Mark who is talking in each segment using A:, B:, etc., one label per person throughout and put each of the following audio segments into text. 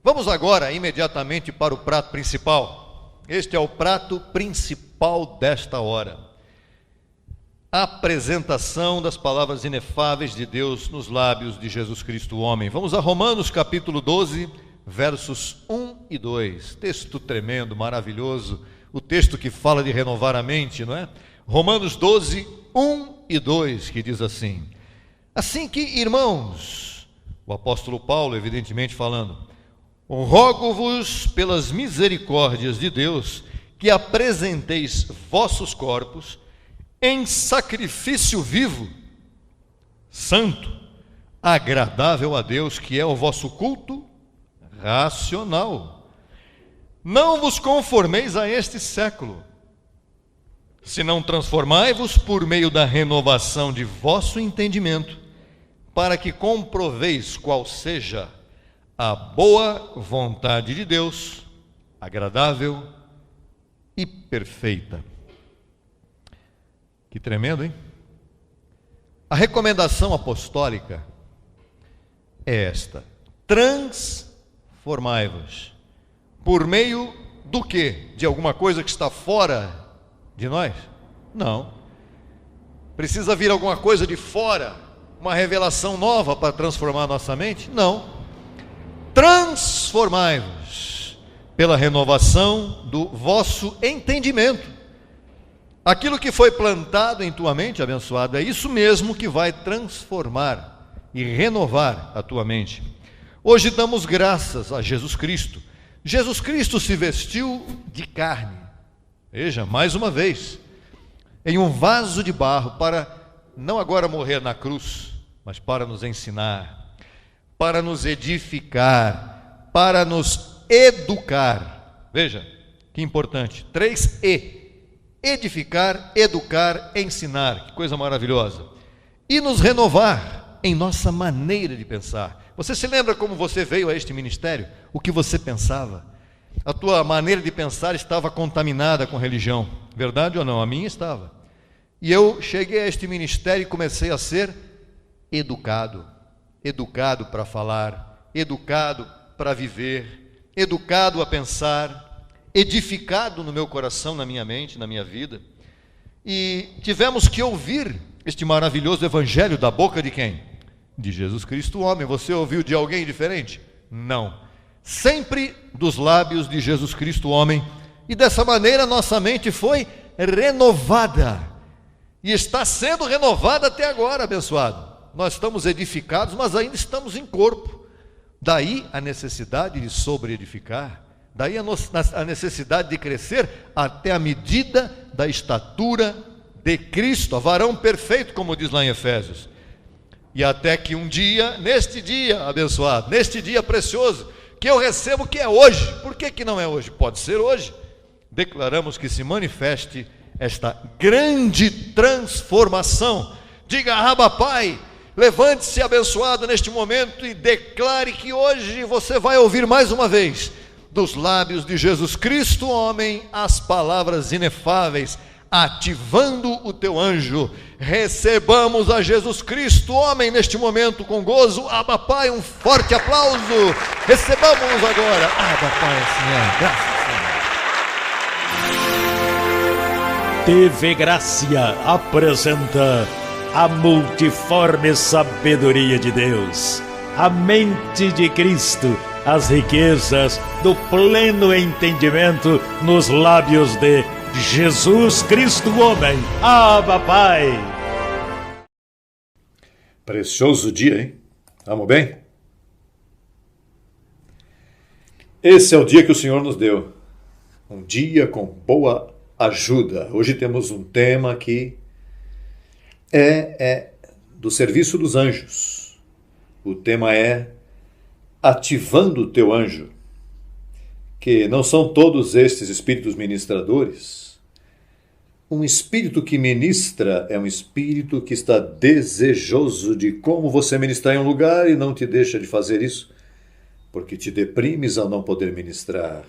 A: Vamos agora imediatamente para o prato principal. Este é o prato principal desta hora. A apresentação das palavras inefáveis de Deus nos lábios de Jesus Cristo, o homem. Vamos a Romanos capítulo 12, versos 1 e 2. Texto tremendo, maravilhoso. O texto que fala de renovar a mente, não é? Romanos 12, 1 e 2, que diz assim: assim que, irmãos, o apóstolo Paulo, evidentemente falando, rogo-vos pelas misericórdias de Deus que apresenteis vossos corpos em sacrifício vivo, santo, agradável a Deus, que é o vosso culto racional. Não vos conformeis a este século, senão transformai-vos por meio da renovação de vosso entendimento, para que comproveis qual seja a boa vontade de Deus, agradável e perfeita. Que tremendo, hein? A recomendação apostólica é esta: transformai-vos. Por meio do quê? De alguma coisa que está fora de nós? Não. Precisa vir alguma coisa de fora, uma revelação nova para transformar a nossa mente? Não. Transformai-vos pela renovação do vosso entendimento. Aquilo que foi plantado em tua mente, abençoado, é isso mesmo que vai transformar e renovar a tua mente. Hoje damos graças a Jesus Cristo. Jesus Cristo se vestiu de carne. Veja, mais uma vez, em um vaso de barro, para não agora morrer na cruz, mas para nos ensinar, para nos edificar, para nos educar. Veja, que importante, 3E. Edificar, educar, ensinar, que coisa maravilhosa. E nos renovar em nossa maneira de pensar. Você se lembra como você veio a este ministério? O que você pensava? A tua maneira de pensar estava contaminada com religião, verdade ou não? A minha estava. E eu cheguei a este ministério e comecei a ser educado. Educado para falar, educado para viver, educado a pensar, edificado no meu coração, na minha mente, na minha vida. E tivemos que ouvir este maravilhoso evangelho da boca de quem? De Jesus Cristo, o homem. Você ouviu de alguém diferente? Não. Sempre dos lábios de Jesus Cristo, o homem. E dessa maneira nossa mente foi renovada. E está sendo renovada até agora, abençoado. Nós estamos edificados, mas ainda estamos em corpo. Daí a necessidade de sobre-edificar. Daí a necessidade de crescer até a medida da estatura de Cristo, a varão perfeito, como diz lá em Efésios. E até que um dia, neste dia abençoado, neste dia precioso, que eu recebo que é hoje. Por que não é hoje? Pode ser hoje. Declaramos que se manifeste esta grande transformação. Diga: Abba, Pai, levante-se abençoado neste momento e declare que hoje você vai ouvir mais uma vez dos lábios de Jesus Cristo, homem, as palavras inefáveis, ativando o teu anjo. Recebamos a Jesus Cristo, homem, neste momento com gozo. Abba, Pai, um forte aplauso. Recebamos agora. Abba, Pai, Senhor, graças, Senhor.
B: TV Gracia apresenta a multiforme sabedoria de Deus, a mente de Cristo, as riquezas do pleno entendimento nos lábios de Jesus Cristo, homem. Abba, Pai.
C: Precioso dia, hein? Vamos bem? Esse é o dia que o Senhor nos deu. Um dia com boa ajuda. Hoje temos um tema que é do serviço dos anjos. O tema é ativando o teu anjo, que não são todos estes espíritos ministradores. Um espírito que ministra é um espírito que está desejoso de como você ministrar em um lugar e não te deixa de fazer isso, porque te deprimes ao não poder ministrar.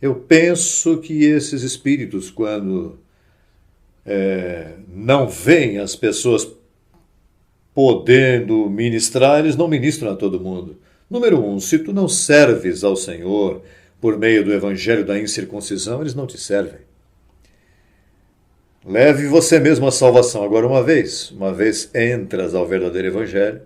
C: Eu penso que esses espíritos, quando não veem as pessoas podendo ministrar, eles não ministram a todo mundo. Número 1, se tu não serves ao Senhor por meio do evangelho da incircuncisão, eles não te servem. Leve você mesmo a salvação. Agora, uma vez entras ao verdadeiro evangelho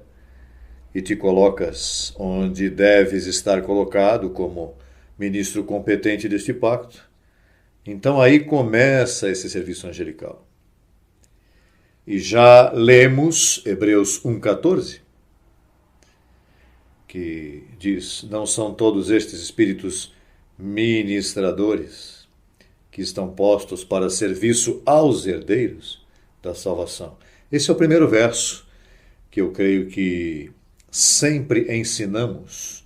C: e te colocas onde deves estar colocado como ministro competente deste pacto, então aí começa esse serviço angelical. E já lemos Hebreus 1,14, que diz: não são todos estes espíritos ministradores que estão postos para serviço aos herdeiros da salvação. Esse é o primeiro verso que eu creio que sempre ensinamos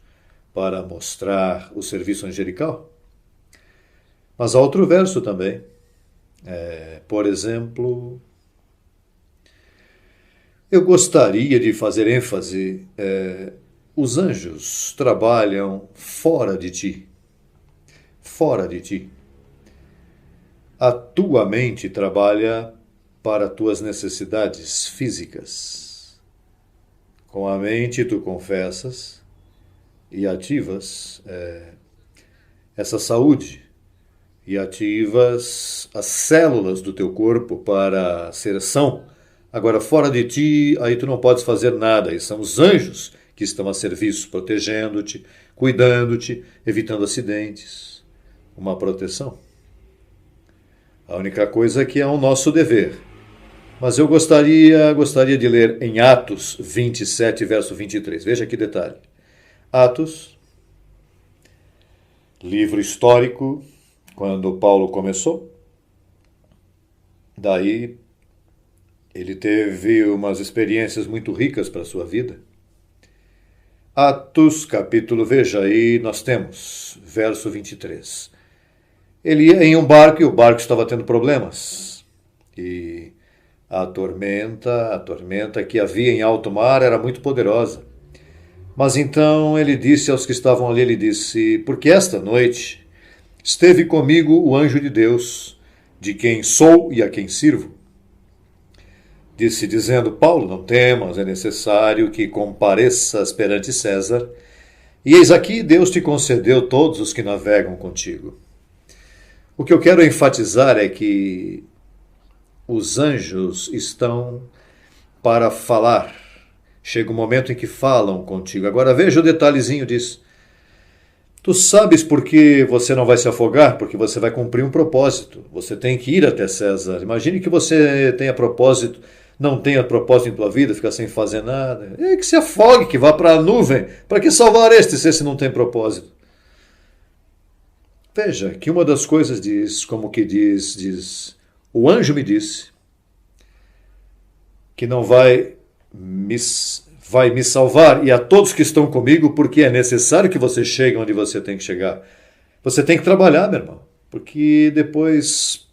C: para mostrar o serviço angelical. Mas há outro verso também. Por exemplo, eu gostaria de fazer ênfase: os anjos trabalham fora de ti. Fora de ti. A tua mente trabalha para tuas necessidades físicas. Com a mente tu confessas e ativas essa saúde, e ativas as células do teu corpo para ser são. Agora, fora de ti, aí tu não podes fazer nada. E são os anjos que estão a serviço, protegendo-te, cuidando-te, evitando acidentes. Uma proteção. A única coisa que é o nosso dever. Mas eu gostaria de ler em Atos 27, verso 23. Veja que detalhe. Atos, livro histórico, quando Paulo começou. Daí ele teve umas experiências muito ricas para a sua vida. Atos, capítulo, veja aí, nós temos, verso 23. Ele ia em um barco e o barco estava tendo problemas. E a tormenta que havia em alto mar era muito poderosa. Mas então ele disse aos que estavam ali, ele disse: porque esta noite esteve comigo o anjo de Deus, de quem sou e a quem sirvo. Disse, dizendo: Paulo, não temas, é necessário que compareças perante César, e eis aqui Deus te concedeu todos os que navegam contigo. O que eu quero enfatizar é que os anjos estão para falar. Chega um momento em que falam contigo. Agora veja o detalhezinho disso. Tu sabes por que você não vai se afogar? Porque você vai cumprir um propósito. Você tem que ir até César. Imagine que você tenha propósito, não tenha propósito em tua vida, fica sem fazer nada. É que se afogue, que vá para a nuvem. Para que salvar este se esse não tem propósito? Veja que uma das coisas diz, como que diz, o anjo me disse que não vai me salvar e a todos que estão comigo, porque é necessário que você chegue onde você tem que chegar. Você tem que trabalhar, meu irmão, porque depois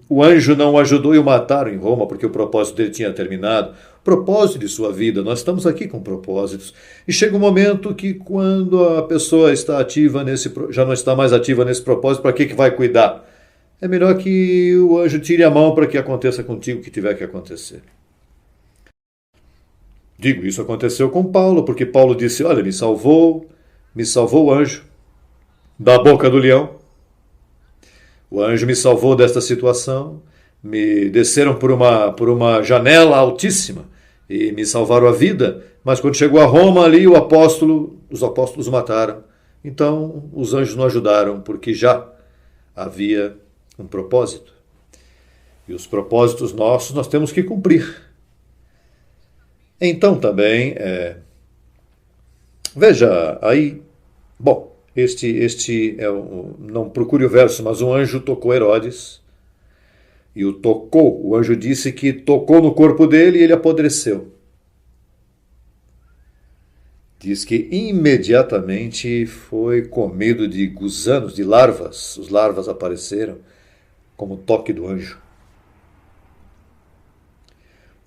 C: o anjo não o ajudou e o mataram em Roma, porque o propósito dele tinha terminado. O propósito de sua vida, nós estamos aqui com propósitos. E chega um momento que quando a pessoa está ativa já não está mais ativa nesse propósito, para que vai cuidar? É melhor que o anjo tire a mão para que aconteça contigo o que tiver que acontecer. Digo, isso aconteceu com Paulo, porque Paulo disse: olha, me salvou o anjo da boca do leão. O anjo me salvou desta situação, me desceram por uma janela altíssima e me salvaram a vida, mas quando chegou a Roma ali, os apóstolos o mataram. Então os anjos não ajudaram, porque já havia um propósito. E os propósitos nossos nós temos que cumprir. Então também, veja aí, bom, não procure o verso, mas um anjo tocou Herodes, e o anjo disse que tocou no corpo dele e ele apodreceu. Diz que imediatamente foi comido de gusanos, de larvas, os larvas apareceram como toque do anjo.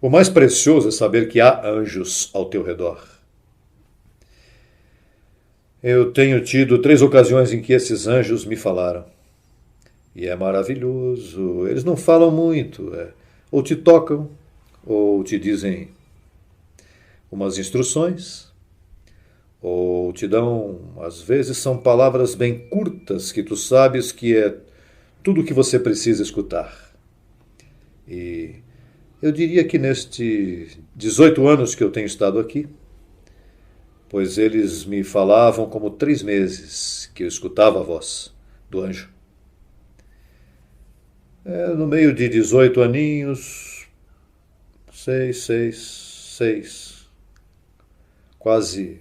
C: O mais precioso é saber que há anjos ao teu redor. Eu tenho tido 3 ocasiões em que esses anjos me falaram. E é maravilhoso. Eles não falam muito. Ou te tocam, ou te dizem umas instruções, ou te dão, às vezes são palavras bem curtas que tu sabes que é tudo o que você precisa escutar. E eu diria que nestes 18 anos que eu tenho estado aqui, pois eles me falavam como 3 meses que eu escutava a voz do anjo. No meio de 18 aninhos, 6, quase.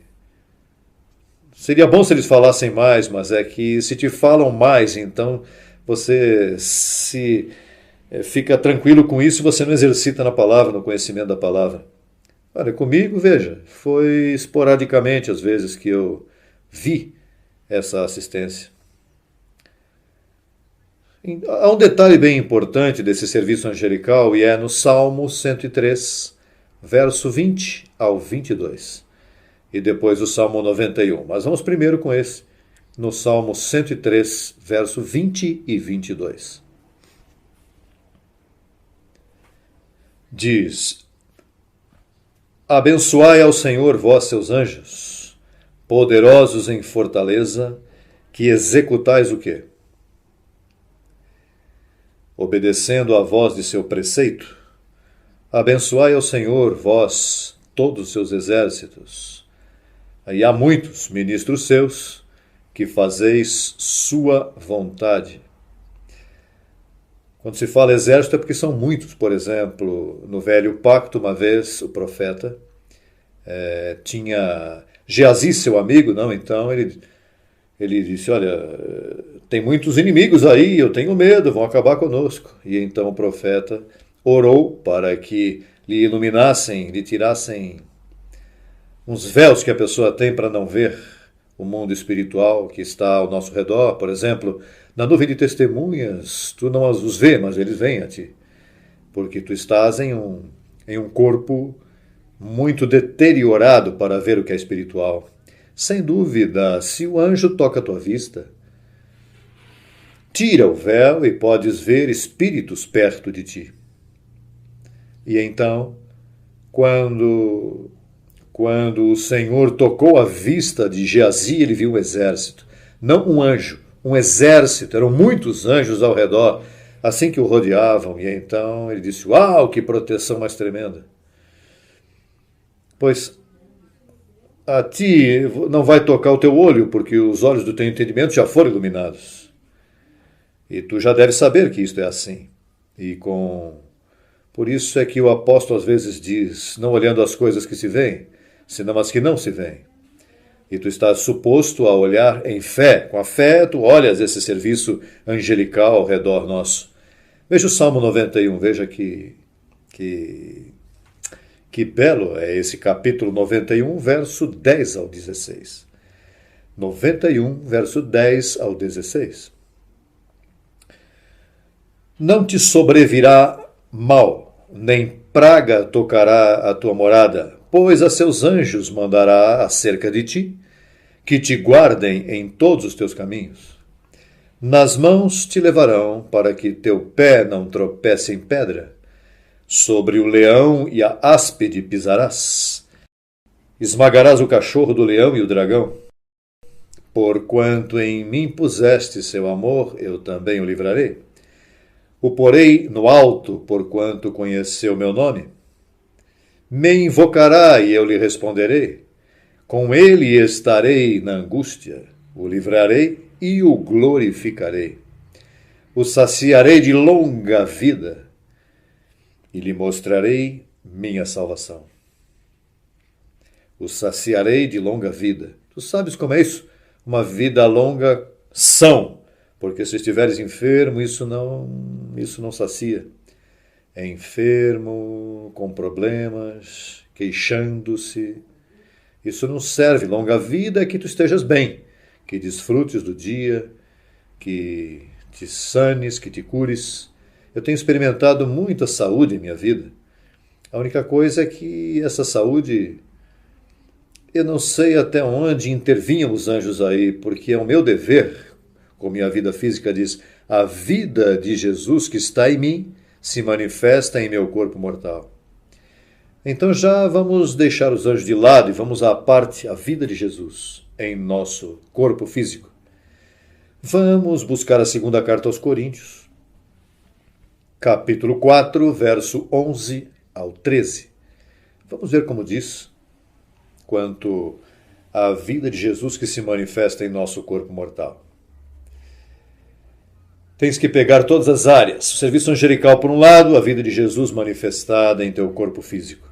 C: Seria bom se eles falassem mais, mas é que se te falam mais, então você fica tranquilo com isso, você não exercita na palavra, no conhecimento da palavra. Olha, comigo, veja, foi esporadicamente às vezes que eu vi essa assistência. Há um detalhe bem importante desse serviço angelical e é no Salmo 103, verso 20 ao 22. E depois o Salmo 91. Mas vamos primeiro com esse, no Salmo 103, verso 20 e 22. Diz: Abençoai ao Senhor vós seus anjos, poderosos em fortaleza, que executais o quê? Obedecendo à voz de seu preceito. Abençoai ao Senhor vós todos os seus exércitos. E há muitos ministros seus que fazeis sua vontade. Quando se fala exército é porque são muitos. Por exemplo, no Velho Pacto, uma vez, o profeta tinha Geazi, seu amigo, não? Então ele disse, olha, tem muitos inimigos aí, eu tenho medo, vão acabar conosco. E então o profeta orou para que lhe iluminassem, lhe tirassem uns véus que a pessoa tem para não ver o mundo espiritual que está ao nosso redor. Por exemplo, na nuvem de testemunhas, tu não os vê, mas eles vêm a ti. Porque tu estás em um corpo muito deteriorado para ver o que é espiritual. Sem dúvida, se o anjo toca a tua vista, tira o véu e podes ver espíritos perto de ti. E então, quando o Senhor tocou a vista de Geazi, ele viu um exército. Não um anjo, um exército. Eram muitos anjos ao redor, assim que o rodeavam. E então ele disse, uau, que proteção mais tremenda. Pois a ti não vai tocar o teu olho, porque os olhos do teu entendimento já foram iluminados. E tu já deves saber que isto é assim. Por isso é que o apóstolo às vezes diz, não olhando as coisas que se veem, senão as que não se veem. E tu estás suposto a olhar em fé. Com a fé tu olhas esse serviço angelical ao redor nosso. Veja o Salmo 91, veja que belo é esse capítulo 91, verso 10 ao 16. 91, verso 10 ao 16. Não te sobrevirá mal, nem praga tocará a tua morada, pois a seus anjos mandará acerca de ti, que te guardem em todos os teus caminhos. Nas mãos te levarão, para que teu pé não tropece em pedra. Sobre o leão e a áspide pisarás. Esmagarás o cachorro do leão e o dragão. Porquanto em mim puseste seu amor, eu também o livrarei. O porei no alto, porquanto conheceu meu nome. Me invocará e eu lhe responderei. Com ele estarei na angústia. O livrarei e o glorificarei. O saciarei de longa vida e lhe mostrarei minha salvação. O saciarei de longa vida. Tu sabes como é isso? Uma vida longa são. Porque se estiveres enfermo, isso não sacia. É enfermo, com problemas, queixando-se. Isso não serve. Longa vida é que tu estejas bem, que desfrutes do dia, que te sanes, que te cures. Eu tenho experimentado muita saúde em minha vida. A única coisa é que essa saúde, eu não sei até onde intervinham os anjos aí, porque é o meu dever, como minha vida física diz, a vida de Jesus que está em mim se manifesta em meu corpo mortal. Então já vamos deixar os anjos de lado e vamos à parte, a vida de Jesus em nosso corpo físico. Vamos buscar a segunda carta aos Coríntios, capítulo 4, verso 11 ao 13. Vamos ver como diz quanto à vida de Jesus que se manifesta em nosso corpo mortal. Tens que pegar todas as áreas. O serviço angelical por um lado, a vida de Jesus manifestada em teu corpo físico.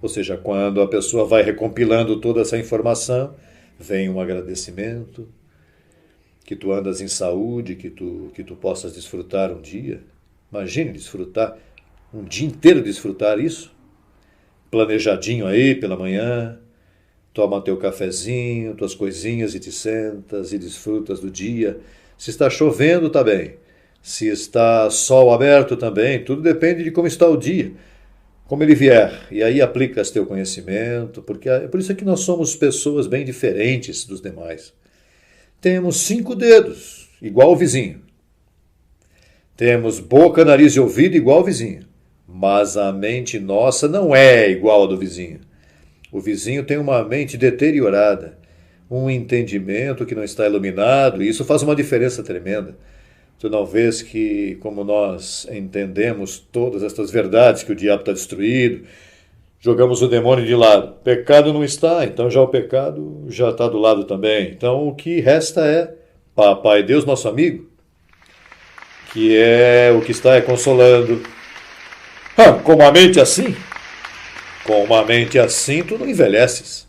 C: Ou seja, quando a pessoa vai recompilando toda essa informação, vem um agradecimento, que tu andas em saúde, que tu possas desfrutar um dia. Imagine desfrutar, um dia inteiro desfrutar isso. Planejadinho aí pela manhã, toma teu cafezinho, tuas coisinhas e te sentas e desfrutas do dia. Se está chovendo, está bem. Se está sol aberto, também. Tudo depende de como está o dia, como ele vier. E aí aplicas teu conhecimento, porque é por isso que nós somos pessoas bem diferentes dos demais. Temos 5 dedos, igual ao vizinho. Temos boca, nariz e ouvido, igual ao vizinho. Mas a mente nossa não é igual a do vizinho. O vizinho tem uma mente deteriorada, um entendimento que não está iluminado, e isso faz uma diferença tremenda. Tu não vês que, como nós entendemos todas estas verdades, que o diabo está destruído, jogamos o demônio de lado. Pecado não está, então já o pecado já está do lado também. Então o que resta é Papai Deus, nosso amigo, que é o que está consolando. Com uma mente assim? Com uma mente assim tu não envelheces.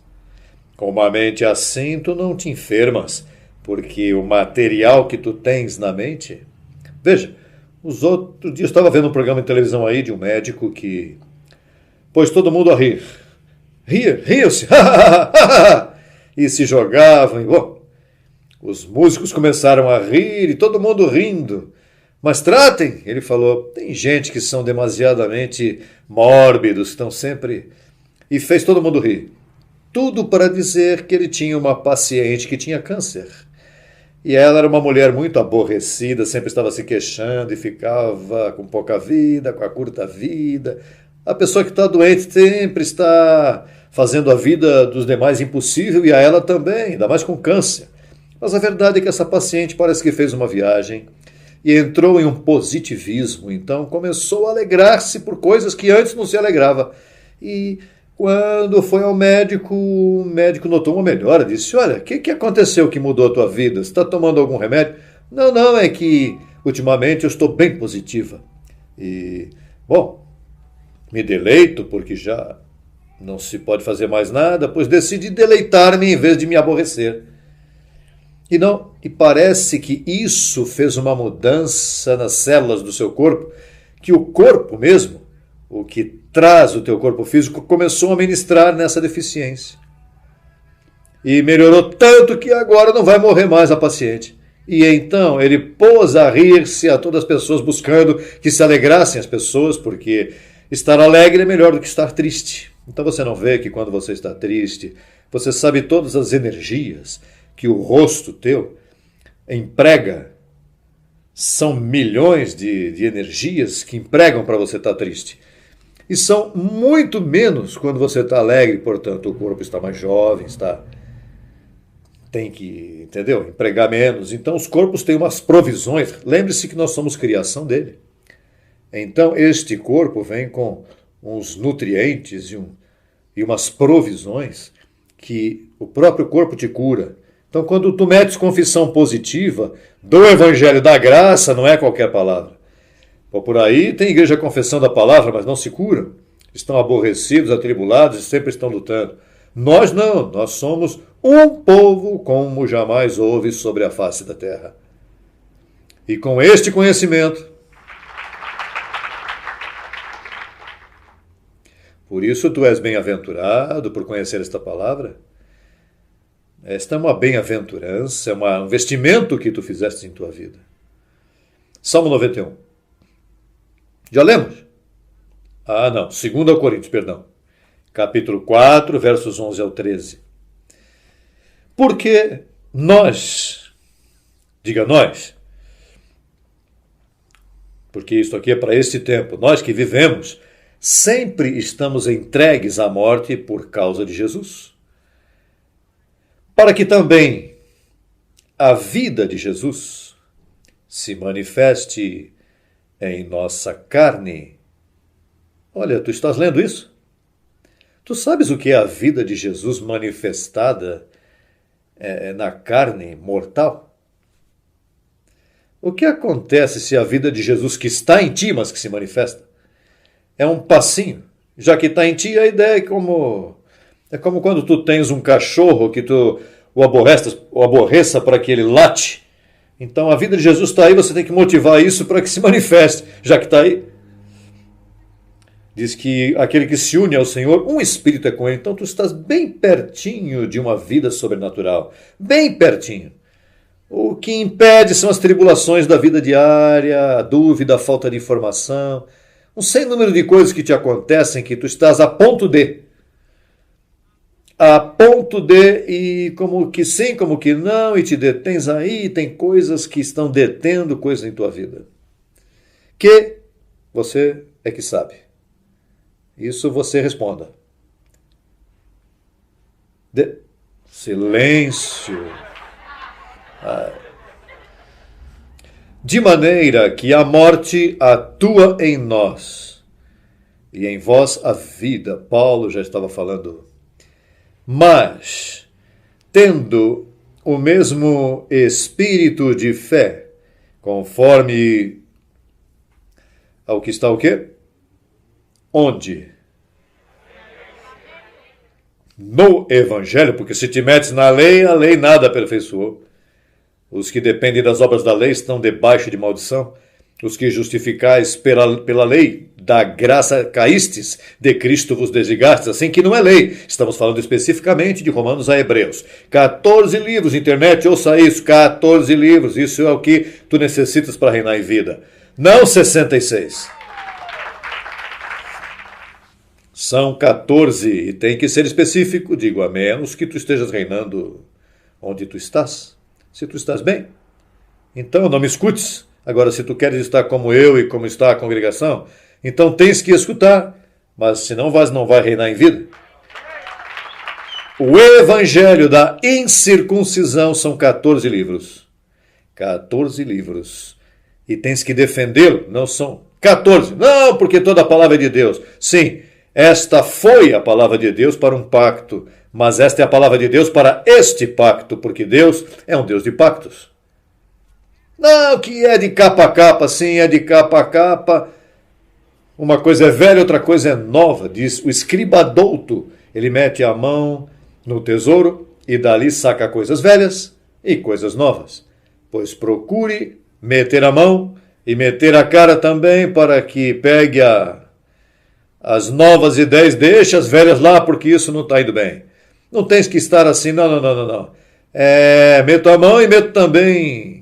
C: Com uma mente assim tu não te enfermas, porque o material que tu tens na mente... Veja, os outros dias eu estava vendo um programa de televisão aí de um médico que pôs todo mundo a rir. Riam-se, e se jogavam. Os músicos começaram a rir e todo mundo rindo. Mas tratem, ele falou, tem gente que são demasiadamente mórbidos, estão sempre... E fez todo mundo rir. Tudo para dizer que ele tinha uma paciente que tinha câncer. E ela era uma mulher muito aborrecida, sempre estava se queixando e ficava com pouca vida, com a curta vida. A pessoa que está doente sempre está fazendo a vida dos demais impossível e a ela também, ainda mais com câncer. Mas a verdade é que essa paciente parece que fez uma viagem e entrou em um positivismo, então começou a alegrar-se por coisas que antes não se alegrava. E quando foi ao médico, o médico notou uma melhora, disse, olha, o que aconteceu que mudou a tua vida? Você está tomando algum remédio? Não, é que ultimamente eu estou bem positiva. E, bom, me deleito porque já não se pode fazer mais nada, pois decidi deleitar-me em vez de me aborrecer. E parece que isso fez uma mudança nas células do seu corpo, que o corpo mesmo, o que traz o teu corpo físico, começou a ministrar nessa deficiência. E melhorou tanto que agora não vai morrer mais a paciente. E então ele pôs a rir-se a todas as pessoas, buscando que se alegrassem as pessoas, porque estar alegre é melhor do que estar triste. Então você não vê que quando você está triste, você sabe todas as energias que o rosto teu emprega. São milhões de energias que empregam para você estar triste. E são muito menos quando você está alegre, portanto o corpo está mais jovem, tem que, entendeu? Empregar menos. Então os corpos têm umas provisões. Lembre-se que nós somos criação dele. Então este corpo vem com uns nutrientes e umas provisões que o próprio corpo te cura. Então quando tu metes confissão positiva do Evangelho da Graça, não é qualquer palavra. Por aí tem igreja confessão da palavra, mas não se curam. Estão aborrecidos, atribulados e sempre estão lutando. Nós não, nós somos um povo como jamais houve sobre a face da terra. E com este conhecimento, por isso tu és bem-aventurado por conhecer esta palavra. Esta é uma bem-aventurança, é um investimento que tu fizeste em tua vida. Salmo 91. Já lemos? Não. 2 Coríntios, perdão. Capítulo 4, versos 11 ao 13. Porque nós, diga nós, porque isto aqui é para este tempo, nós que vivemos sempre estamos entregues à morte por causa de Jesus, para que também a vida de Jesus se manifeste em nossa carne. Olha, tu estás lendo isso? Tu sabes o que é a vida de Jesus manifestada na carne mortal? O que acontece se a vida de Jesus que está em ti, mas que se manifesta, é um passinho? Já que está em ti, a ideia é como quando tu tens um cachorro que tu o aborreça para que ele late. Então a vida de Jesus está aí, você tem que motivar isso para que se manifeste, já que está aí. Diz que aquele que se une ao Senhor, um espírito é com ele. Então tu estás bem pertinho de uma vida sobrenatural. Bem pertinho. O que impede são as tribulações da vida diária, a dúvida, a falta de informação. Um sem número de coisas que te acontecem que tu estás a ponto de. E como que sim, como que não, e te detens aí, tem coisas que estão detendo coisas em tua vida. Que você é que sabe. Isso você responda. Silêncio. De maneira que a morte atua em nós e em vós a vida. Paulo já estava falando. Mas, tendo o mesmo espírito de fé, conforme ao que está o quê? Onde? No Evangelho, porque se te metes na lei, a lei nada aperfeiçoou. Os que dependem das obras da lei estão debaixo de maldição. Os que justificais pela lei, da graça caístes, de Cristo vos desligastes, assim que não é lei. Estamos falando especificamente de Romanos a Hebreus. 14 livros, internet, ouça isso, 14 livros. Isso é o que tu necessitas para reinar em vida. Não 66. São 14 e tem que ser específico, digo, a menos que tu estejas reinando onde tu estás. Se tu estás bem, então não me escutes. Agora, se tu queres estar como eu e como está a congregação, então tens que escutar, mas se não vai reinar em vida. O Evangelho da incircuncisão são 14 livros. 14 livros. E tens que defendê-lo, não são 14. Não, porque toda a palavra é de Deus. Sim, esta foi a palavra de Deus para um pacto, mas esta é a palavra de Deus para este pacto, porque Deus é um Deus de pactos. Não, que é de capa a capa, sim, é de capa a capa. Uma coisa é velha, outra coisa é nova, diz o escriba douto. Ele mete a mão no tesouro e dali saca coisas velhas e coisas novas. Pois procure meter a mão e meter a cara também para que pegue as novas ideias, deixa as velhas lá, porque isso não está indo bem. Não tens que estar assim, não. Meto a mão e meto também.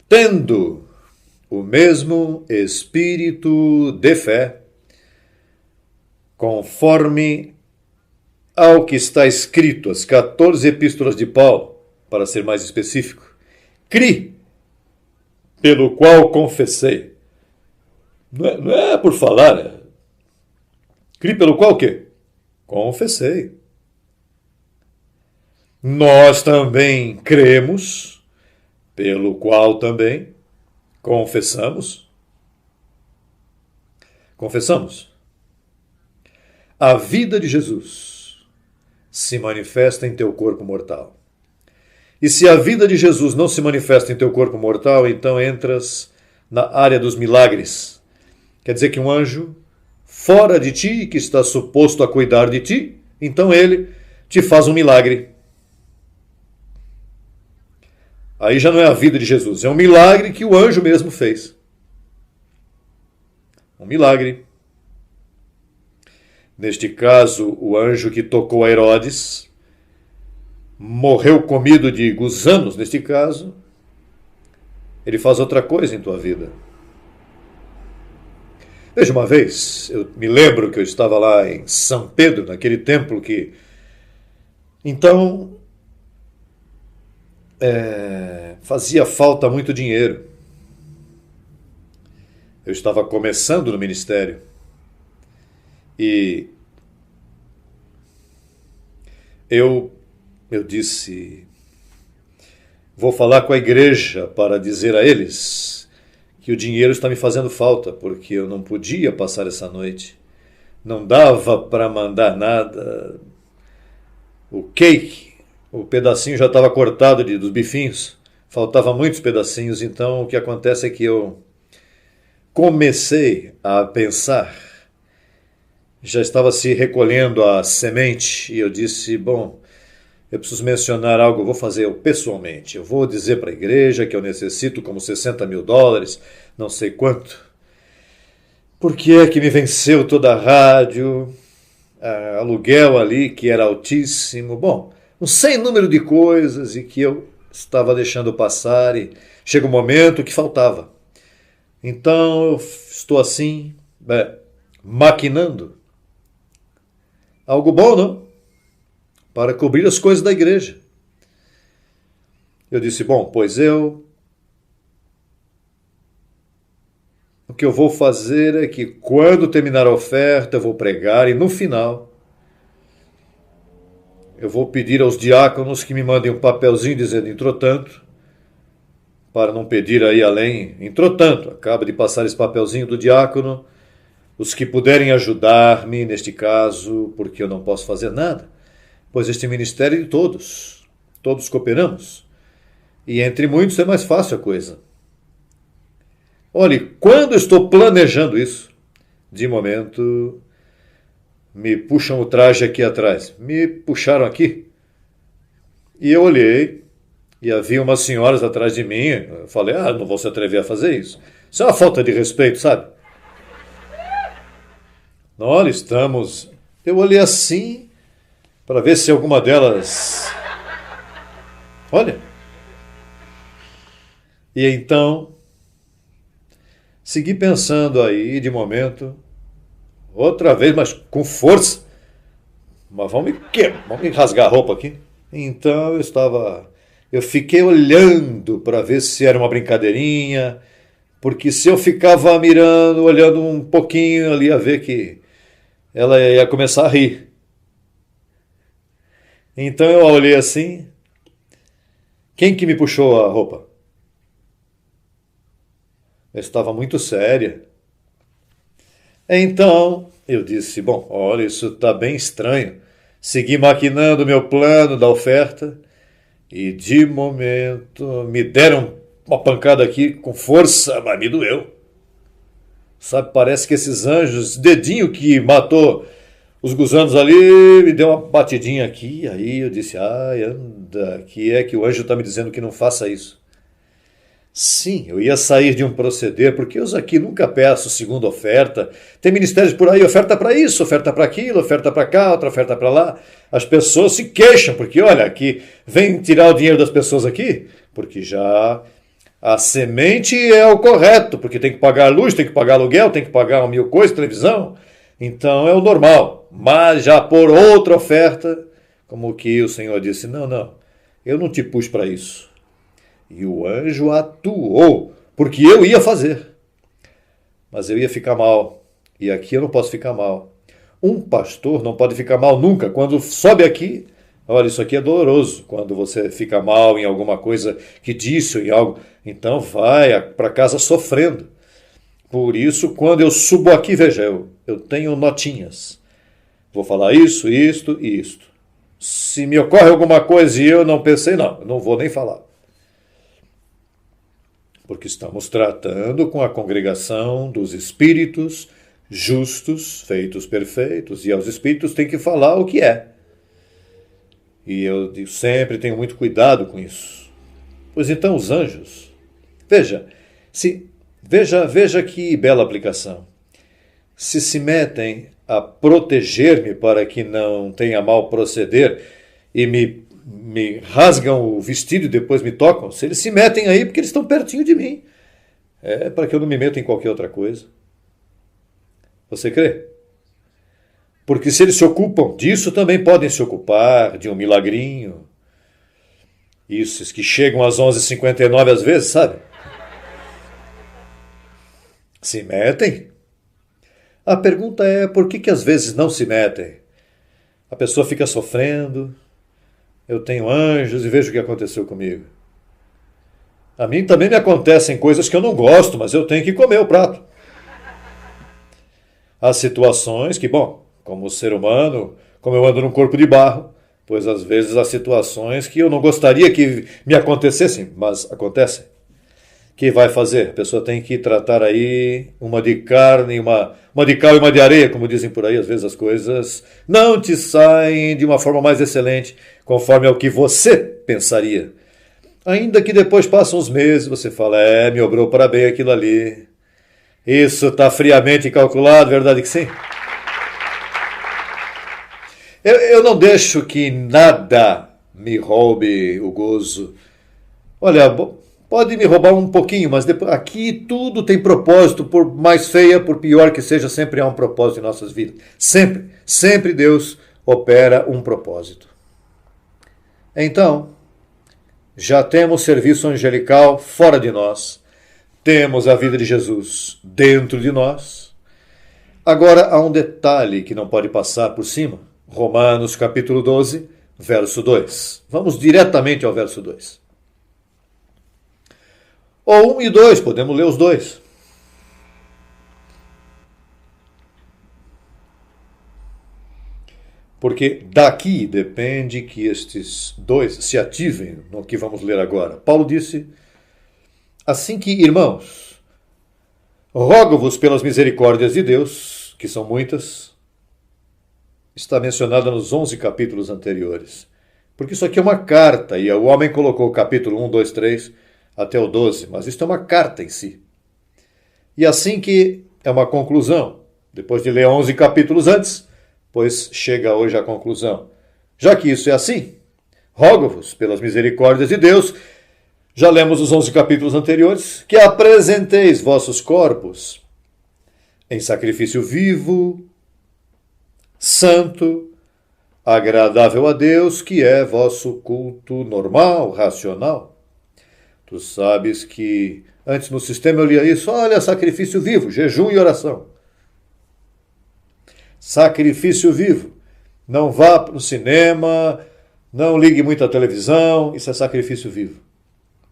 C: Tendo o mesmo espírito de fé, conforme ao que está escrito, as 14 epístolas de Paulo, para ser mais específico, cri, pelo qual confessei. Não é por falar, cri pelo qual o quê? Confessei. Nós também cremos, pelo qual também confessamos. Confessamos. A vida de Jesus se manifesta em teu corpo mortal. E se a vida de Jesus não se manifesta em teu corpo mortal, então entras na área dos milagres. Quer dizer que um anjo fora de ti, que está suposto a cuidar de ti, então ele te faz um milagre. Aí já não é a vida de Jesus, é um milagre que o anjo mesmo fez. Um milagre. Neste caso, o anjo que tocou a Herodes morreu comido de gusanos, neste caso. Ele faz outra coisa em tua vida. Veja, uma vez, eu me lembro que eu estava lá em São Pedro, naquele templo que... Então, fazia falta muito dinheiro. Eu estava começando no ministério e eu disse, vou falar com a igreja para dizer a eles que o dinheiro está me fazendo falta, porque eu não podia passar essa noite. Não dava para mandar nada. O cake, o pedacinho já estava cortado dos bifinhos, faltavam muitos pedacinhos, então o que acontece é que eu comecei a pensar, já estava se recolhendo a semente, e eu disse, bom, eu preciso mencionar algo, eu vou fazer eu pessoalmente, eu vou dizer para a igreja que eu necessito como $60 mil, não sei quanto. Por que é que me venceu toda a rádio, aluguel ali que era altíssimo, bom, um sem número de coisas e que eu estava deixando passar e chega um momento que faltava. Então eu estou assim, maquinando. Algo bom, não? Para cobrir as coisas da igreja. Eu disse, bom, pois o que eu vou fazer é que quando terminar a oferta eu vou pregar e no final eu vou pedir aos diáconos que me mandem um papelzinho dizendo entrou tanto, para não pedir aí além, entrou tanto, acaba de passar esse papelzinho do diácono, os que puderem ajudar-me neste caso, porque eu não posso fazer nada, pois este ministério é de todos cooperamos, e entre muitos é mais fácil a coisa. Olhe, quando eu estou planejando isso, de momento, me puxam o traje aqui atrás, me puxaram aqui, e eu olhei, e havia umas senhoras atrás de mim, eu falei, não vou se atrever a fazer isso. Isso é uma falta de respeito, sabe? Olha, estamos... Eu olhei assim, para ver se alguma delas... Olha. E então, segui pensando aí, de momento, outra vez, mas com força. Mas vamos me rasgar a roupa aqui. Então eu fiquei olhando para ver se era uma brincadeirinha, porque se eu ficava mirando, olhando um pouquinho ali, ia ver que ela ia começar a rir. Então eu olhei assim, quem que me puxou a roupa? Eu estava muito séria. Então eu disse, bom, olha, isso está bem estranho. Segui maquinando o meu plano da oferta, e de momento me deram uma pancada aqui com força, mas me doeu. Sabe, parece que esses anjos, dedinho que matou os gusanos ali, me deu uma batidinha aqui. Aí eu disse, anda, que é que o anjo está me dizendo que não faça isso. Sim, eu ia sair de um proceder, porque eu aqui nunca peço segunda oferta. Tem ministérios por aí, oferta para isso, oferta para aquilo, oferta para cá, outra oferta para lá. As pessoas se queixam, porque olha, aqui vem tirar o dinheiro das pessoas aqui, porque já a semente é o correto, porque tem que pagar luz, tem que pagar aluguel, tem que pagar 1.000 coisas, televisão. Então é o normal. Mas já por outra oferta, como que o Senhor disse, não, eu não te pus para isso. E o anjo atuou, porque eu ia fazer. Mas eu ia ficar mal. E aqui eu não posso ficar mal. Um pastor não pode ficar mal nunca. Quando sobe aqui, olha, isso aqui é doloroso. Quando você fica mal em alguma coisa que disse ou em algo, então vai para casa sofrendo. Por isso, quando eu subo aqui, veja, eu tenho notinhas. Vou falar isso, isto e isto. Se me ocorre alguma coisa e eu não pensei, não vou nem falar. Porque estamos tratando com a congregação dos espíritos justos, feitos perfeitos, e aos espíritos tem que falar o que é. E eu sempre tenho muito cuidado com isso. Pois então os anjos, veja que bela aplicação. Se metem a proteger-me para que não tenha mal proceder e me rasgam o vestido e depois me tocam, se eles se metem aí porque eles estão pertinho de mim, é para que eu não me meta em qualquer outra coisa. Você crê? Porque se eles se ocupam disso, também podem se ocupar de um milagrinho. Esses que chegam às 11h59 às vezes, sabe? Se metem? A pergunta é por que às vezes não se metem? A pessoa fica sofrendo, eu tenho anjos e vejo o que aconteceu comigo. A mim também me acontecem coisas que eu não gosto, mas eu tenho que comer o prato. Há situações que, bom, como ser humano, como eu ando num corpo de barro, pois às vezes há situações que eu não gostaria que me acontecessem, mas acontecem. O que vai fazer? A pessoa tem que tratar aí uma de carne, uma de cal e uma de areia, como dizem por aí. Às vezes as coisas não te saem de uma forma mais excelente, conforme ao que você pensaria. Ainda que depois passam uns meses, você fala, me obrou para bem aquilo ali. Isso está friamente calculado, verdade que sim? Eu não deixo que nada me roube o gozo. Olha, pode me roubar um pouquinho, mas depois, aqui tudo tem propósito, por mais feia, por pior que seja, sempre há um propósito em nossas vidas. Sempre, sempre Deus opera um propósito. Então, já temos serviço angelical fora de nós. Temos a vida de Jesus dentro de nós. Agora há um detalhe que não pode passar por cima. Romanos capítulo 12, verso 2. Vamos diretamente ao verso 2. Ou 1 e 2, podemos ler os dois. Porque daqui depende que estes dois se ativem no que vamos ler agora. Paulo disse, assim que, irmãos, rogo-vos pelas misericórdias de Deus, que são muitas, está mencionada nos 11 capítulos anteriores. Porque isso aqui é uma carta, e o homem colocou o capítulo 1, 2, 3 até o 12, mas isso é uma carta em si. E assim que é uma conclusão, depois de ler 11 capítulos antes, pois chega hoje à conclusão. Já que isso é assim, rogo-vos pelas misericórdias de Deus, já lemos os 11 capítulos anteriores, que apresenteis vossos corpos em sacrifício vivo, santo, agradável a Deus, que é vosso culto normal, racional. Tu sabes que antes no sistema eu lia isso, olha, sacrifício vivo, jejum e oração. Sacrifício vivo. Não vá para o cinema, não ligue muito à televisão, isso é sacrifício vivo.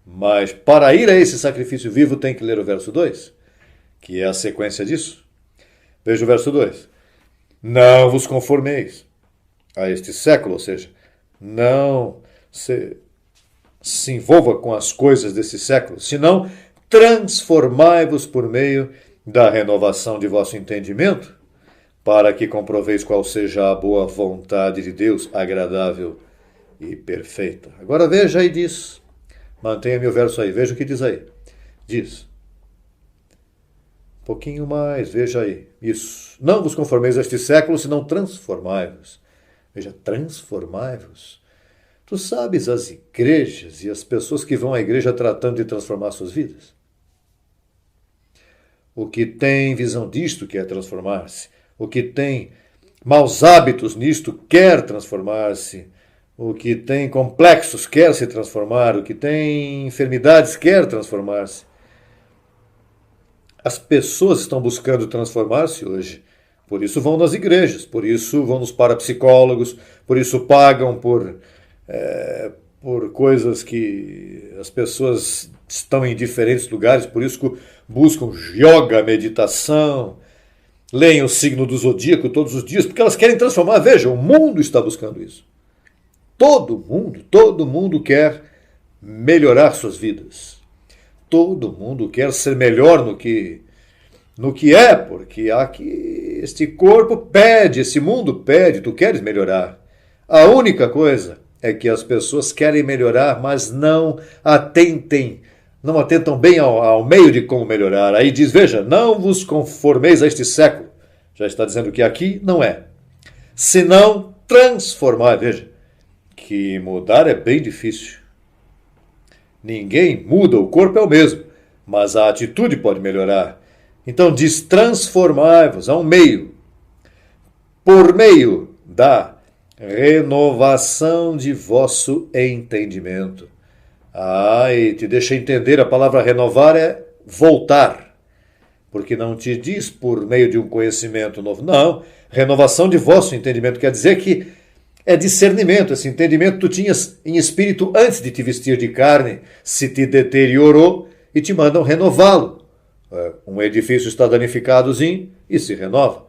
C: Mas para ir a esse sacrifício vivo tem que ler o verso 2, que é a sequência disso. Veja o verso 2. Não vos conformeis a este século, ou seja, não se envolva com as coisas desse século, senão transformai-vos por meio da renovação de vosso entendimento, para que comproveis qual seja a boa vontade de Deus, agradável e perfeita. Agora veja aí, diz, mantenha-me o verso aí, veja o que diz aí. Diz, um pouquinho mais, veja aí, isso. Não vos conformeis a este século, senão transformai-vos. Veja, transformai-vos. Tu sabes as igrejas e as pessoas que vão à igreja tratando de transformar suas vidas? O que tem visão disto quer transformar-se. O que tem maus hábitos nisto quer transformar-se. O que tem complexos quer se transformar. O que tem enfermidades quer transformar-se. As pessoas estão buscando transformar-se hoje. Por isso vão nas igrejas, por isso vão nos parapsicólogos, por isso pagam por coisas que as pessoas estão em diferentes lugares, por isso buscam yoga, meditação, leem o signo do zodíaco todos os dias, porque elas querem transformar. Veja, o mundo está buscando isso. Todo mundo quer melhorar suas vidas. Todo mundo quer ser melhor no que é, porque aqui este corpo pede, esse mundo pede, tu queres melhorar. A única coisa é que as pessoas querem melhorar, mas não atentam bem ao meio de como melhorar. Aí diz, veja, não vos conformeis a este século. Já está dizendo que aqui não é. Senão transformar. Veja, que mudar é bem difícil. Ninguém muda, o corpo é o mesmo, mas a atitude pode melhorar. Então diz, transformai-vos a um meio, por meio da renovação de vosso entendimento. E te deixa entender, a palavra renovar é voltar, porque não te diz por meio de um conhecimento novo. Não, renovação de vosso entendimento quer dizer que é discernimento. Esse entendimento tu tinhas em espírito antes de te vestir de carne, se te deteriorou e te mandam renová-lo. Um edifício está danificadozinho e se renova.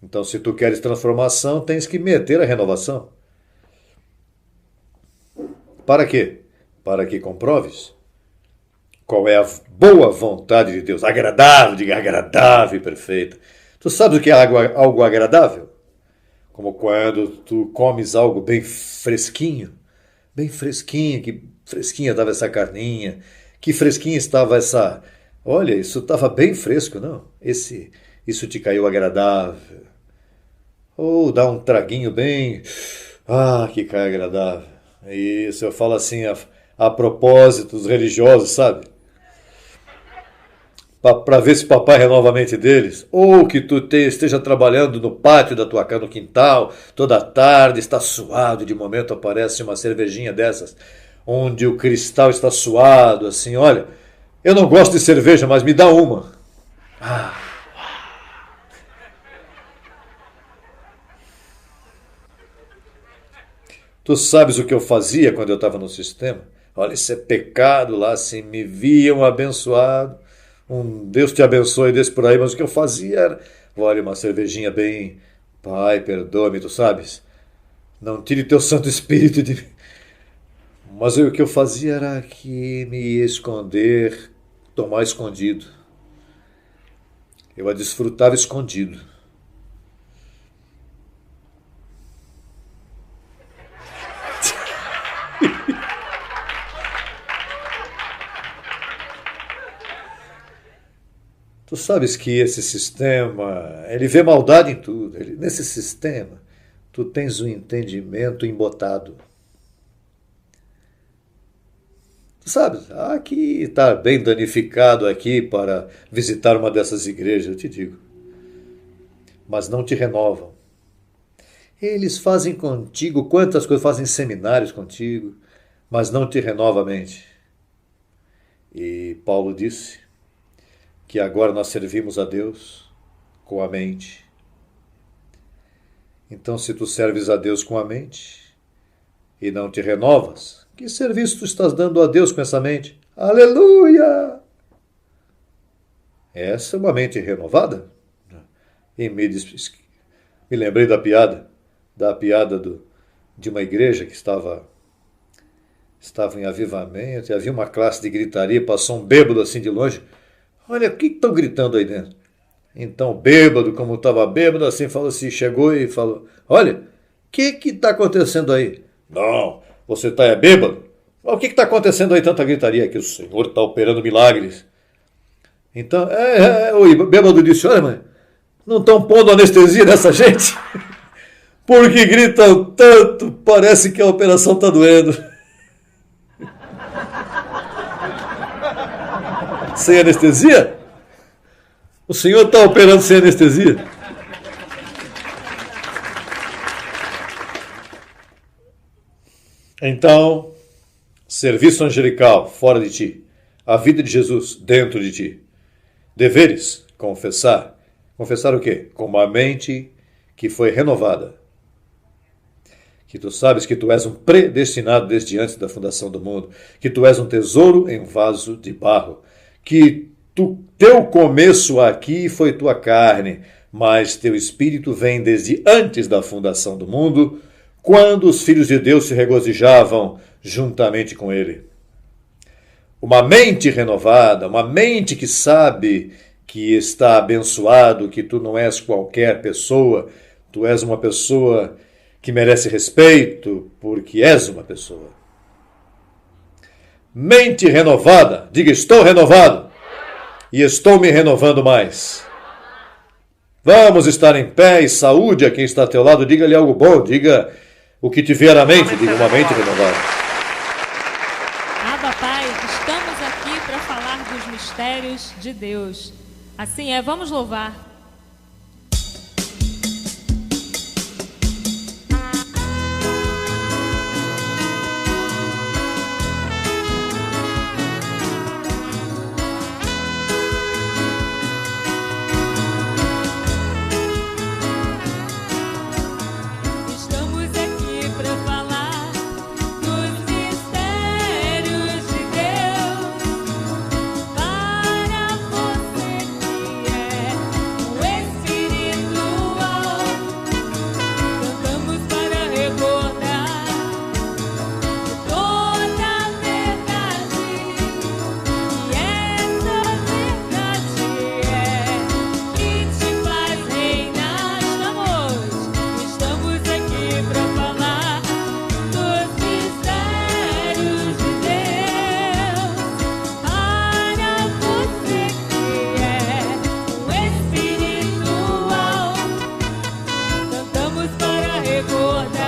C: Então, se tu queres transformação, tens que meter a renovação. Para quê? Para que comproves qual é a boa vontade de Deus. Agradável, diga agradável e perfeita. Tu sabes o que é algo agradável? Como quando tu comes algo bem fresquinho, que fresquinha estava essa carninha, que fresquinha estava essa... Olha, isso estava bem fresco, não? Isso te caiu agradável. Ou dá um traguinho bem... que cai agradável. Isso, eu falo assim a propósitos religiosos, sabe? Para ver se papai renova a mente deles. Ou que tu esteja trabalhando no pátio da tua casa, no quintal, toda tarde, está suado, e de momento aparece uma cervejinha dessas, onde o cristal está suado, assim, olha, eu não gosto de cerveja, mas me dá uma. Tu sabes o que eu fazia quando eu estava no sistema? Olha, isso é pecado lá, assim, me viam abençoado. Deus te abençoe desse por aí, mas o que eu fazia era, olha, uma cervejinha bem, pai, perdoa-me, tu sabes? Não tire teu Santo Espírito de mim. Mas o que eu fazia era que me esconder, tomar escondido. Eu a desfrutava escondido. Tu sabes que esse sistema, ele vê maldade em tudo. Nesse sistema, tu tens um entendimento embotado. Tu sabes, aqui está bem danificado aqui para visitar uma dessas igrejas, eu te digo. Mas não te renovam. Eles fazem contigo quantas coisas, fazem seminários contigo, mas não te renovam a mente. E Paulo disse que agora nós servimos a Deus com a mente. Então, se tu serves a Deus com a mente e não te renovas, que serviço tu estás dando a Deus com essa mente? Aleluia! Essa é uma mente renovada? E me lembrei da piada de uma igreja que estava em avivamento, e havia uma classe de gritaria, passou um bêbado assim de longe. Olha, o que estão gritando aí dentro? Então, bêbado, como estava bêbado, assim, falou assim, chegou e falou, olha, o que está acontecendo aí? Não, você está bêbado? O que está acontecendo aí, tanta gritaria? Que o Senhor está operando milagres. Então, o bêbado disse, olha, mãe, não estão pondo anestesia nessa gente? Porque gritam tanto, parece que a operação está doendo. Sem anestesia? O senhor está operando sem anestesia? Então, serviço angelical fora de ti, a vida de Jesus dentro de ti. Deveres, confessar. Confessar o quê? Com uma mente que foi renovada. Que tu sabes que tu és um predestinado desde antes da fundação do mundo. Que tu és um tesouro em vaso de barro. Que teu começo aqui foi tua carne, mas teu espírito vem desde antes da fundação do mundo, quando os filhos de Deus se regozijavam juntamente com ele. Uma mente renovada, uma mente que sabe que está abençoado, que tu não és qualquer pessoa, tu és uma pessoa que merece respeito, porque és uma pessoa. Mente renovada, diga, estou renovado e estou me renovando mais. Vamos estar em pé e saúde a quem está a teu lado, diga-lhe algo bom, diga o que te vier à mente, diga uma mente renovada.
D: Abba, Pai, estamos aqui para falar dos mistérios de Deus. Assim é, vamos louvar. recordar.